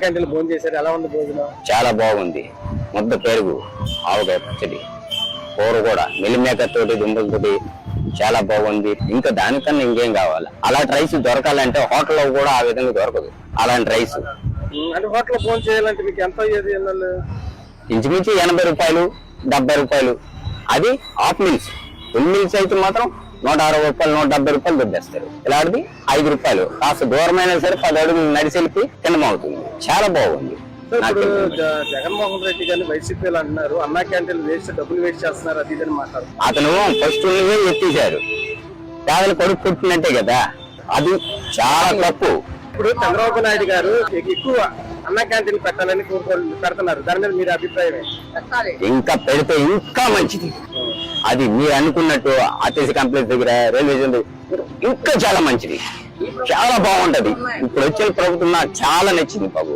Canteen భోజనం చేశారు, ఎలా ఉంది భోజనం? చాలా బాగుంది. ముద్ద పెరుగు, ఆవకాయ పచ్చడి, కూర కూడా మిల్లిమేకర్ తోటి దుంపలతోటి చాలా బాగుంది. ఇంకా దానికన్నా ఇంకేం కావాలి? అలాంటి రైస్ దొరకాలంటే హోటల్లో కూడా ఆ విధంగా దొరకదు అలాంటి రైస్. అంటే హోటల్లో భోజనం చేయాలంటే మీకు ఎంత అయ్యేది? ఇంచుమించు 80 రూపాయలు 70 రూపాయలు. అది హాఫ్ మీల్స్. ఫుల్ మీల్స్ అయితే మాత్రం 160 రూపాయలు 170 రూపాయలు దొబ్బేస్తారు. ఇలాంటిది 5 రూపాయలు. కాస్త దూరమైనా సరే 10 అడుగులు నడిచెళ్ళి తినమవుతుంది. చాలా బాగుంది. ఇప్పుడు జగన్మోహన్ రెడ్డి గారిని వైసీపీలు అంటున్నారు అన్నా క్యాంటీన్ వేస్ట్, డబ్బులు వేస్ట్ చేస్తున్నారు, అది ఇదని మాట్లాడుతున్నారు. అతను ఫస్ట్ ఎత్తేసారు. పేదలు కొడుకు పుట్టినట్టే కదా, అది చాలా తప్పు. ఇప్పుడు చంద్రబాబు నాయుడు గారు ఎక్కువ అన్నా క్యాంటీన్ పెట్టాలని పెడుతున్నారు, దాని మీద మీరు అభిప్రాయం? ఇంకా పెడితే ఇంకా మంచిది. అది మీరు అనుకున్నట్టు ఆర్టీసీ కాంప్లెక్స్ దగ్గర, రైల్వే స్టేషన్ దగ్గర ఇంకా చాలా మంచిది, చాలా బాగుంటది. ఇప్పుడు వచ్చిన ప్రభుత్వం నాకు చాలా నచ్చింది బాబు.